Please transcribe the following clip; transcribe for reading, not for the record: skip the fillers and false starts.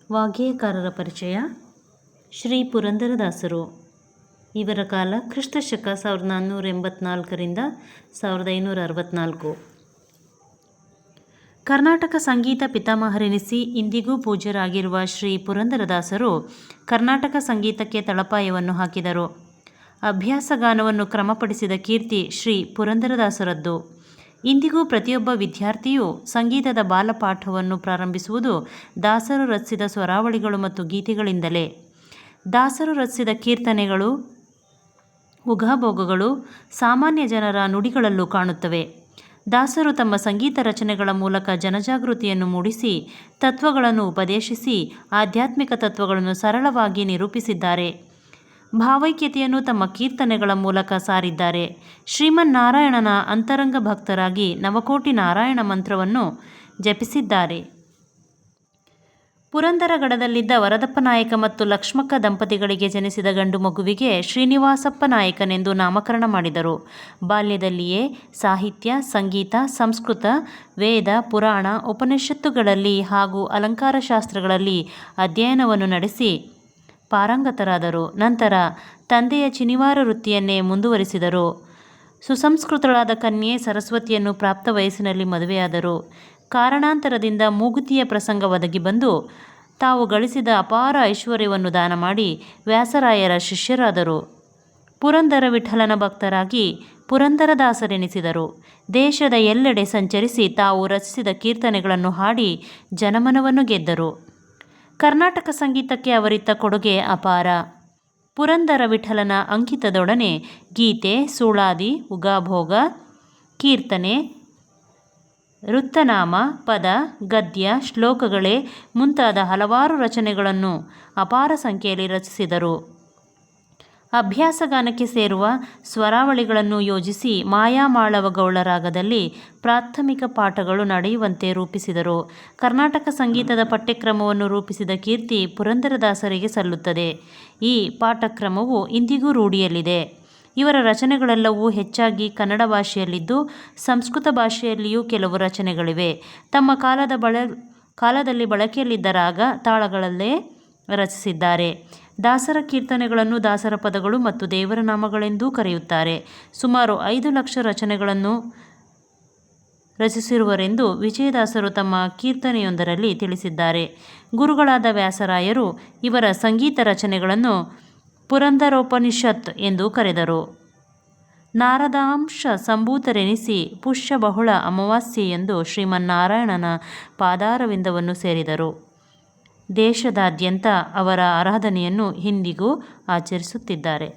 ವಾಗ್ಗೇಯಕಾರರ ಪರಿಚಯ. ಶ್ರೀ ಪುರಂದರದಾಸರು. ಇವರ ಕಾಲ ಕ್ರಿಸ್ತಶಕ 1484ರಿಂದ 1564. ಕರ್ನಾಟಕ ಸಂಗೀತ ಪಿತಾಮಹರೆನಿಸಿ ಇಂದಿಗೂ ಪೂಜ್ಯರಾಗಿರುವ ಶ್ರೀ ಪುರಂದರದಾಸರು ಕರ್ನಾಟಕ ಸಂಗೀತಕ್ಕೆ ತಳಪಾಯವನ್ನು ಹಾಕಿದರು. ಅಭ್ಯಾಸಗಾನವನ್ನು ಕ್ರಮಪಡಿಸಿದ ಕೀರ್ತಿ ಶ್ರೀ ಪುರಂದರದಾಸರದ್ದು. ಇಂದಿಗೂ ಪ್ರತಿಯೊಬ್ಬ ವಿದ್ಯಾರ್ಥಿಯೂ ಸಂಗೀತದ ಬಾಲಪಾಠವನ್ನು ಪ್ರಾರಂಭಿಸುವುದು ದಾಸರು ರಚಿಸಿದ ಸ್ವರಾವಳಿಗಳು ಮತ್ತು ಗೀತೆಗಳಿಂದಲೇ. ದಾಸರು ರಚಿಸಿದ ಕೀರ್ತನೆಗಳು, ಉಗಾಭೋಗಗಳು ಸಾಮಾನ್ಯ ಜನರ ನುಡಿಗಳಲ್ಲೂ ಕಾಣುತ್ತವೆ. ದಾಸರು ತಮ್ಮ ಸಂಗೀತ ರಚನೆಗಳ ಮೂಲಕ ಜನಜಾಗೃತಿಯನ್ನು ಮೂಡಿಸಿ, ತತ್ವಗಳನ್ನು ಉಪದೇಶಿಸಿ, ಆಧ್ಯಾತ್ಮಿಕ ತತ್ವಗಳನ್ನು ಸರಳವಾಗಿ ನಿರೂಪಿಸಿದ್ದಾರೆ. ಭಾವೈಕ್ಯತೆಯನ್ನು ತಮ್ಮ ಕೀರ್ತನೆಗಳ ಮೂಲಕ ಸಾರಿದ್ದಾರೆ. ಶ್ರೀಮನ್ನಾರಾಯಣನ ಅಂತರಂಗ ಭಕ್ತರಾಗಿ ನವಕೋಟಿ ನಾರಾಯಣ ಮಂತ್ರವನ್ನು ಜಪಿಸಿದ್ದಾರೆ. ಪುರಂದರಗಡದಲ್ಲಿದ್ದ ವರದಪ್ಪ ನಾಯಕ ಮತ್ತು ಲಕ್ಷ್ಮಕ್ಕ ದಂಪತಿಗಳಿಗೆ ಜನಿಸಿದ ಗಂಡು ಮಗುವಿಗೆ ಶ್ರೀನಿವಾಸಪ್ಪ ನಾಯಕನೆಂದು ನಾಮಕರಣ ಮಾಡಿದರು. ಬಾಲ್ಯದಲ್ಲಿಯೇ ಸಾಹಿತ್ಯ, ಸಂಗೀತ, ಸಂಸ್ಕೃತ, ವೇದ, ಪುರಾಣ, ಉಪನಿಷತ್ತುಗಳಲ್ಲಿ ಹಾಗೂ ಅಲಂಕಾರ ಶಾಸ್ತ್ರಗಳಲ್ಲಿ ಅಧ್ಯಯನವನ್ನು ನಡೆಸಿ ಪಾರಂಗತರಾದರು. ನಂತರ ತಂದೆಯ ಚಿನಿವಾರ ವೃತ್ತಿಯನ್ನೇ ಮುಂದುವರಿಸಿದರು. ಸುಸಂಸ್ಕೃತಳಾದ ಕನ್ಯೆ ಸರಸ್ವತಿಯನ್ನು ಪ್ರಾಪ್ತ ವಯಸ್ಸಿನಲ್ಲಿ ಮದುವೆಯಾದರು. ಕಾರಣಾಂತರದಿಂದ ಮೂಗುತಿಯ ಪ್ರಸಂಗ ಒದಗಿ ಬಂದು ತಾವು ಗಳಿಸಿದ ಅಪಾರ ಐಶ್ವರ್ಯವನ್ನು ದಾನ ಮಾಡಿ ವ್ಯಾಸರಾಯರ ಶಿಷ್ಯರಾದರು. ಪುರಂದರ ವಿಠಲನ ಭಕ್ತರಾಗಿ ಪುರಂದರದಾಸರೆನಿಸಿದರು. ದೇಶದ ಎಲ್ಲೆಡೆ ಸಂಚರಿಸಿ ತಾವು ರಚಿಸಿದ ಕೀರ್ತನೆಗಳನ್ನು ಹಾಡಿ ಜನಮನವನ್ನು ಗೆದ್ದರು. ಕರ್ನಾಟಕ ಸಂಗೀತಕ್ಕೆ ಅವರಿತ್ತ ಕೊಡುಗೆ ಅಪಾರ. ಪುರಂದರ ವಿಠಲನ ಅಂಕಿತದೊಡನೆ ಗೀತೆ, ಸುಳಾದಿ, ಉಗಾಭೋಗ, ಕೀರ್ತನೆ, ವೃತ್ತನಾಮ, ಪದ, ಗದ್ಯ, ಶ್ಲೋಕಗಳೇ ಮುಂತಾದ ಹಲವಾರು ರಚನೆಗಳನ್ನು ಅಪಾರ ಸಂಖ್ಯೆಯಲ್ಲಿ ರಚಿಸಿದರು. ಅಭ್ಯಾಸಗಾನಕ್ಕೆ ಸೇರುವ ಸ್ವರಾವಳಿಗಳನ್ನು ಯೋಜಿಸಿ ಮಾಯಾಮಾಳವ ಗೌಳ ರಾಗದಲ್ಲಿ ಪ್ರಾಥಮಿಕ ಪಾಠಗಳು ನಡೆಯುವಂತೆ ರೂಪಿಸಿದರು. ಕರ್ನಾಟಕ ಸಂಗೀತದ ಪಠ್ಯಕ್ರಮವನ್ನು ರೂಪಿಸಿದ ಕೀರ್ತಿ ಪುರಂದರದಾಸರಿಗೆ ಸಲ್ಲುತ್ತದೆ. ಈ ಪಾಠಕ್ರಮವು ಇಂದಿಗೂ ರೂಢಿಯಲ್ಲಿದೆ. ಇವರ ರಚನೆಗಳೆಲ್ಲವೂ ಹೆಚ್ಚಾಗಿ ಕನ್ನಡ ಭಾಷೆಯಲ್ಲಿದ್ದು, ಸಂಸ್ಕೃತ ಭಾಷೆಯಲ್ಲಿಯೂ ಕೆಲವು ರಚನೆಗಳಿವೆ. ತಮ್ಮ ಕಾಲದಲ್ಲಿ ಬಳಕೆಯಲ್ಲಿದ್ದ ರಾಗ ತಾಳಗಳಲ್ಲೇ ರಚಿಸಿದ್ದಾರೆ. ದಾಸರ ಕೀರ್ತನೆಗಳನ್ನು ದಾಸರ ಪದಗಳು ಮತ್ತು ದೇವರ ನಾಮಗಳೆಂದೂ ಕರೆಯುತ್ತಾರೆ. ಸುಮಾರು 5 ಲಕ್ಷ ರಚನೆಗಳನ್ನು ರಚಿಸಿರುವರೆಂದು ವಿಜಯದಾಸರು ತಮ್ಮ ಕೀರ್ತನೆಯೊಂದರಲ್ಲಿ ತಿಳಿಸಿದ್ದಾರೆ. ಗುರುಗಳಾದ ವ್ಯಾಸರಾಯರು ಇವರ ಸಂಗೀತ ರಚನೆಗಳನ್ನು ಪುರಂದರೋಪನಿಷತ್ ಎಂದು ಕರೆದರು. ನಾರದಾಂಶ ಸಂಭೂತರೆನಿಸಿ ಪುಷ್ಯ ಬಹುಳ ಅಮಾವಾಸ್ಯೆಯೆಂದು ಶ್ರೀಮನ್ನಾರಾಯಣನ ಪಾದಾರವಿಂದವನ್ನು ಸೇರಿದರು. ದೇಶದಾದ್ಯಂತ ಅವರ ಆರಾಧನೆಯನ್ನು ಇಂದಿಗೂ ಆಚರಿಸುತ್ತಿದ್ದಾರೆ.